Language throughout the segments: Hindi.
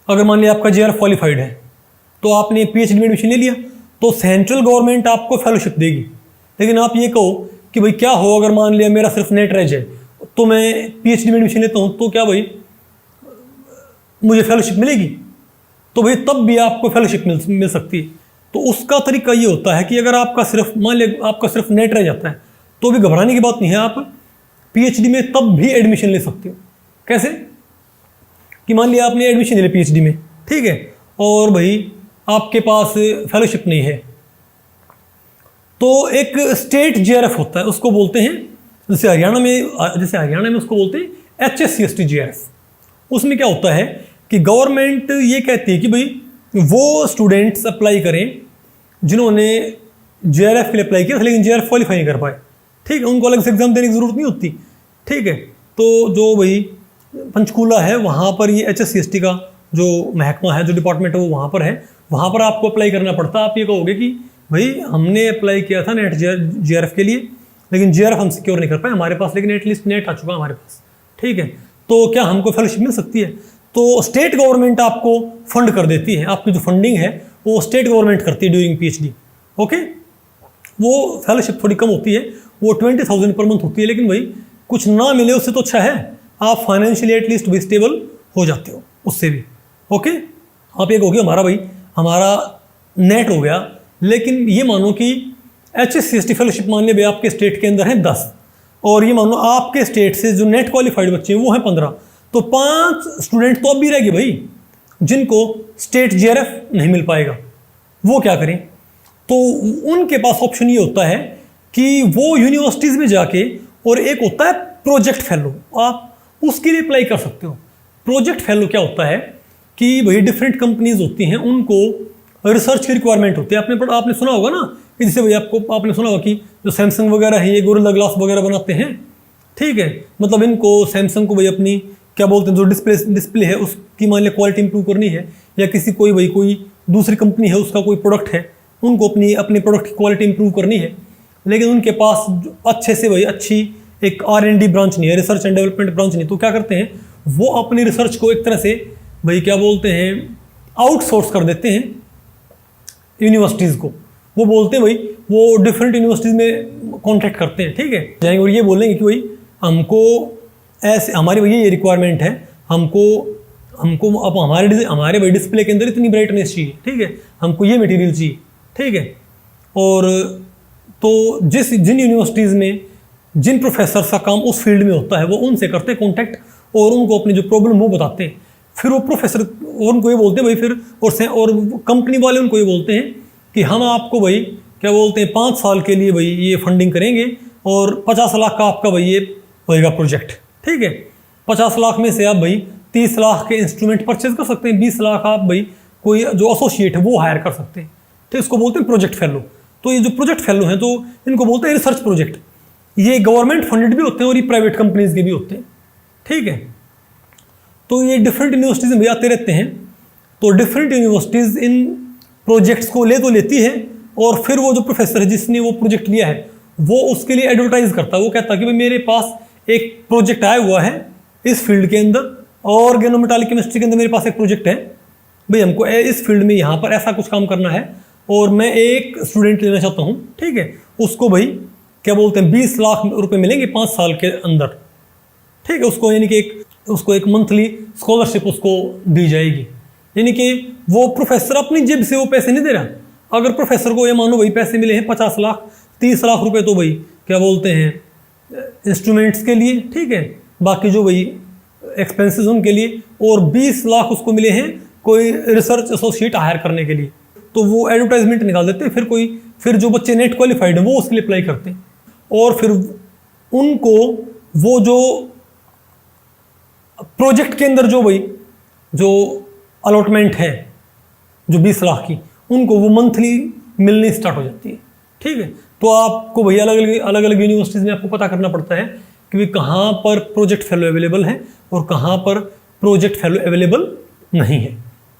अगर मान लिया आपका JRF क्वालिफाइड है तो आपने PhD में एडमिशन ले लिया, तो सेंट्रल गवर्नमेंट आपको फेलोशिप देगी। लेकिन आप ये कहो कि भाई क्या हो अगर मान लिया मेरा सिर्फ नेट रह जाए तो मैं PhD में एडमिशन लेता हूँ, तो क्या भाई मुझे फेलोशिप मिलेगी? तो भाई तब भी आपको फेलोशिप मिल सकती है। तो उसका तरीका ये होता है कि अगर आपका सिर्फ मान लिया आपका सिर्फ नेट रह जाता है तो भी घबराने की बात नहीं है, आप PhD में तब भी एडमिशन ले सकते हो। कैसे कि मान लिया आपने एडमिशन ले लिया PhD में, ठीक है, और भाई आपके पास फेलोशिप नहीं है, तो एक स्टेट JRF होता है, उसको बोलते हैं, जैसे हरियाणा में उसको बोलते हैं HSC/ST JRF। उसमें क्या होता है कि गवर्नमेंट ये कहती है कि भाई वो स्टूडेंट्स अप्लाई करें जिन्होंने JRF के लिए अप्लाई किया था लेकिन JRF क्वालिफाई नहीं कर पाए, ठीक है, उनको अलग से एग्जाम देने की जरूरत नहीं होती, ठीक है। तो जो भाई पंचकूला है वहाँ पर ये HSC/ST का जो महकमा है, जो डिपार्टमेंट है वो वहाँ पर है, वहाँ पर आपको अप्लाई करना पड़ता है। आप ये कहोगे कि भाई हमने अप्लाई किया था नेट JRF के लिए लेकिन JRF हम सिक्योर नहीं कर पाए हमारे पास, लेकिन एटलीस्ट नेट आ चुका हमारे पास, ठीक है, तो क्या हमको फेलोशिप मिल सकती है? तो स्टेट गवर्नमेंट आपको फंड कर देती है, आपकी जो फंडिंग है वो स्टेट गवर्नमेंट करती है ड्यूरिंग PhD, ओके। वो फेलोशिप थोड़ी कम होती है, वो 20,000 पर मंथ होती है, लेकिन भाई कुछ ना मिले उससे तो अच्छा है आप फाइनेंशियली एटलीस्ट भी स्टेबल हो जाते हो उससे भी, ओके। आप ये कहोगे हमारा नेट हो गया, लेकिन ये मानो कि HSC/ST फेलोशिप मान लिया आपके स्टेट के अंदर है 10 और ये मानो आपके स्टेट से जो नेट क्वालिफाइड बच्चे हैं वो हैं 15, तो 5 स्टूडेंट तो अब भी रहेंगे भाई जिनको स्टेट JRF नहीं मिल पाएगा। वो क्या करें? तो उनके पास ऑप्शन ये होता है कि वो यूनिवर्सिटीज़ में जाके, और एक होता है प्रोजेक्ट फेलो, आप उसके लिए अप्लाई कर सकते हो। प्रोजेक्ट फेलो क्या होता है कि भाई डिफरेंट कंपनीज होती हैं, उनको रिसर्च की रिक्वायरमेंट होती है। आपने सुना होगा ना कि जैसे भाई आपने सुना होगा कि जो सैमसंग वगैरह है ये गोरिल्ला ग्लास वगैरह बनाते हैं, ठीक है, मतलब इनको सैमसंग को भाई अपनी क्या बोलते हैं जो डिस्प्ले है उसकी मान लिया क्वालिटी इंप्रूव करनी है, या कोई दूसरी कंपनी है उसका कोई प्रोडक्ट है उनको अपने प्रोडक्ट की क्वालिटी इंप्रूव करनी है, लेकिन उनके पास अच्छे से अच्छी एक R&D ब्रांच नहीं है, रिसर्च एंड डेवलपमेंट ब्रांच नहीं, तो क्या करते हैं वो अपनी रिसर्च को एक तरह से क्या बोलते हैं आउटसोर्स कर देते हैं यूनिवर्सिटीज़ को। वो बोलते हैं वो डिफरेंट यूनिवर्सिटीज़ में कॉन्ट्रैक्ट करते हैं, ठीक है, जाएंगे और ये बोलेंगे कि हमको ऐसे हमारी ये रिक्वायरमेंट है, हमको अब हमारे डिस्प्ले के अंदर इतनी ब्राइटनेस चाहिए, ठीक है, हमको ये मटेरियल चाहिए, ठीक है। और तो जिन यूनिवर्सिटीज़ में जिन प्रोफेसर का काम उस फील्ड में होता है वो उनसे करते हैं कॉन्टैक्ट और उनको अपनी जो प्रॉब्लम वो बताते हैं, फिर वो प्रोफेसर और उनको ये बोलते हैं फिर और कंपनी वाले उनको ये बोलते हैं कि हम आपको क्या बोलते हैं 5 साल के लिए ये फंडिंग करेंगे और 50 लाख का आपका ये होएगा प्रोजेक्ट, ठीक है। 50 लाख में से आप 30 लाख के इंस्ट्रूमेंट परचेज कर सकते हैं, 20 लाख आप कोई जो एसोसिएट है वो हायर कर सकते हैं, तो इसको बोलते हैं प्रोजेक्ट फेलो। तो ये जो प्रोजेक्ट फेलो हैं तो इनको बोलते हैं रिसर्च प्रोजेक्ट। ये गवर्नमेंट फंडेड भी होते हैं और ये प्राइवेट कंपनीज के भी होते हैं, ठीक है। तो ये डिफरेंट यूनिवर्सिटीज़ में आते रहते हैं, तो डिफरेंट यूनिवर्सिटीज़ इन प्रोजेक्ट्स को लेती है और फिर वो जो प्रोफेसर है जिसने वो प्रोजेक्ट लिया है वो उसके लिए एडवर्टाइज करता है। वो कहता है कि मेरे पास एक प्रोजेक्ट आया हुआ है इस फील्ड के अंदर, ऑर्गेनोमेटालिक केमिस्ट्री के अंदर मेरे पास एक प्रोजेक्ट है, हमको इस फील्ड में यहाँ पर ऐसा कुछ काम करना है और मैं एक स्टूडेंट लेना चाहता हूँ, ठीक है। उसको क्या बोलते हैं 20 लाख रुपए मिलेंगे 5 साल के अंदर, ठीक है। उसको यानी कि उसको एक मंथली स्कॉलरशिप उसको दी जाएगी, यानी कि वो प्रोफेसर अपनी जेब से वो पैसे नहीं दे रहा। अगर प्रोफेसर को ये मानो पैसे मिले हैं 50 लाख 30 लाख रुपए तो क्या बोलते हैं इंस्ट्रूमेंट्स के लिए, ठीक है, बाकी जो एक्सपेंसेस उनके लिए, और 20 लाख उसको मिले हैं कोई रिसर्च एसोसिएट हायर करने के लिए, तो वो एडवर्टाइजमेंट निकाल देते हैं। फिर जो बच्चे नेट क्वालिफाइड हैं वो उसके लिए अप्लाई करते हैं और फिर उनको वो जो प्रोजेक्ट के अंदर जो अलॉटमेंट है जो 20 लाख की, उनको वो मंथली मिलनी स्टार्ट हो जाती है, ठीक है। तो आपको अलग अलग यूनिवर्सिटीज़ में आपको पता करना पड़ता है कि कहाँ पर प्रोजेक्ट फेलो अवेलेबल है और कहाँ पर प्रोजेक्ट फेलो अवेलेबल नहीं है,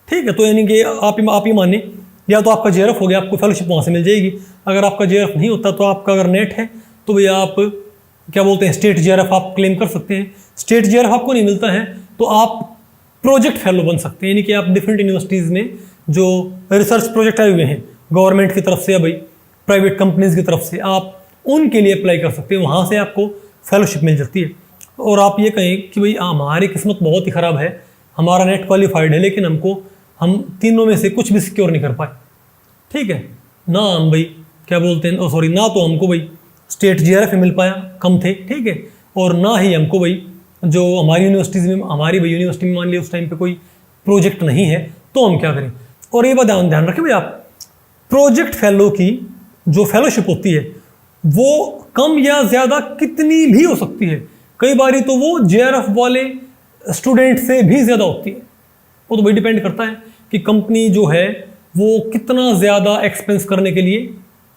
ठीक है। तो यानी कि आप ही माने या तो आपका JRF हो गया, आपको फेलोशिप वहाँ से मिल जाएगी। अगर आपका JRF नहीं होता तो आपका अगर नेट है तो आप क्या बोलते हैं स्टेट JRF आप क्लेम कर सकते हैं। स्टेट JRF आपको नहीं मिलता है तो आप प्रोजेक्ट फेलो बन सकते हैं, यानी कि आप डिफरेंट यूनिवर्सिटीज़ में जो रिसर्च प्रोजेक्ट आए हुए हैं गवर्नमेंट की तरफ से या भाई प्राइवेट कंपनीज की तरफ से, आप उनके लिए अप्लाई कर सकते हैं, वहाँ से आपको फेलोशिप मिल जाती है। और आप ये कहें कि भाई हमारी किस्मत बहुत ही ख़राब है, हमारा नेट क्वालिफाइड है लेकिन हम तीनों में से कुछ भी सिक्योर नहीं कर पाए, ठीक है ना, हम भाई क्या बोलते हैं, सॉरी, ना तो हमको भाई स्टेट GRF मिल पाया, कम थे, ठीक है, और ना ही हमको भाई जो हमारी यूनिवर्सिटीज़ में, हमारी भाई यूनिवर्सिटी में मान लिया उस टाइम पे कोई प्रोजेक्ट नहीं है, तो हम क्या करें। और ये बात ध्यान रखें भाई, आप प्रोजेक्ट फेलो की जो फेलोशिप होती है वो कम या ज़्यादा कितनी भी हो सकती है, कई बारी तो वो JRF वाले स्टूडेंट से भी ज़्यादा होती है। वो तो भाई डिपेंड करता है कि कंपनी जो है वो कितना ज़्यादा एक्सपेंस करने के लिए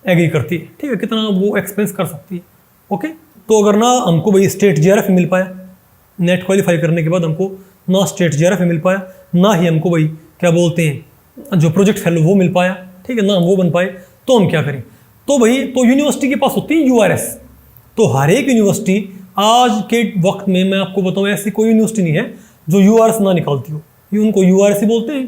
एग्री करती है, ठीक है, कितना वो एक्सपेंस कर सकती है। ओके, तो अगर ना हमको भाई स्टेट JRF मिल पाया, नेट क्वालिफाई करने के बाद हमको ना स्टेट JRF मिल पाया, ना ही हमको भाई क्या बोलते हैं जो प्रोजेक्ट फेलो वो मिल पाया, ठीक है, ना हम वो बन पाए, तो हम क्या करें। तो भाई तो यूनिवर्सिटी के पास होती है URS। तो हर एक यूनिवर्सिटी आज के वक्त में, मैं आपको बताऊं, ऐसी कोई यूनिवर्सिटी नहीं है जो URS ना निकालती हो, ये उनको URS ही बोलते हैं,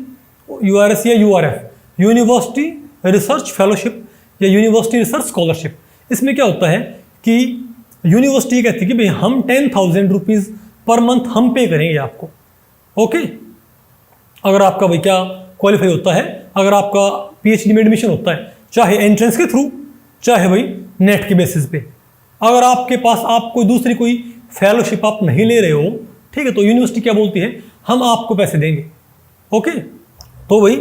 URS या URF, यूनिवर्सिटी रिसर्च फेलोशिप या यूनिवर्सिटी रिसर्च स्कॉलरशिप। इसमें क्या होता है कि यूनिवर्सिटी कहती है कि भाई हम 10,000 रुपीज़ पर मंथ हम पे करेंगे आपको। ओके, अगर आपका भाई क्या क्वालिफाई होता है, अगर आपका PhD में एडमिशन होता है, चाहे एंट्रेंस के थ्रू, चाहे भाई नेट के बेसिस पे, अगर आपके पास आप कोई दूसरी कोई फेलोशिप आप नहीं ले रहे हो, ठीक है, तो यूनिवर्सिटी क्या बोलती है, हम आपको पैसे देंगे। ओके, तो भाई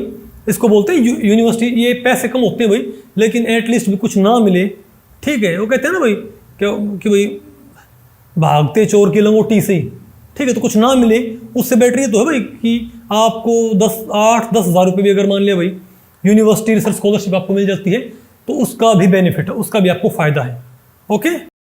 इसको बोलते हैं यूनिवर्सिटी, ये पैसे कम होते हैं भाई, लेकिन एटलीस्ट भी कुछ ना मिले, ठीक है, वो कहते हैं ना भाई कि भाई भागते चोर की लंगोटी से ही, ठीक है, तो कुछ ना मिले उससे बेटर ये तो है भाई कि आपको 8-10 हज़ार रुपये भी अगर मान लिया भाई यूनिवर्सिटी रिसर्च स्कॉलरशिप आपको मिल जाती है, तो उसका भी बेनिफिट है, उसका भी आपको फ़ायदा है। ओके।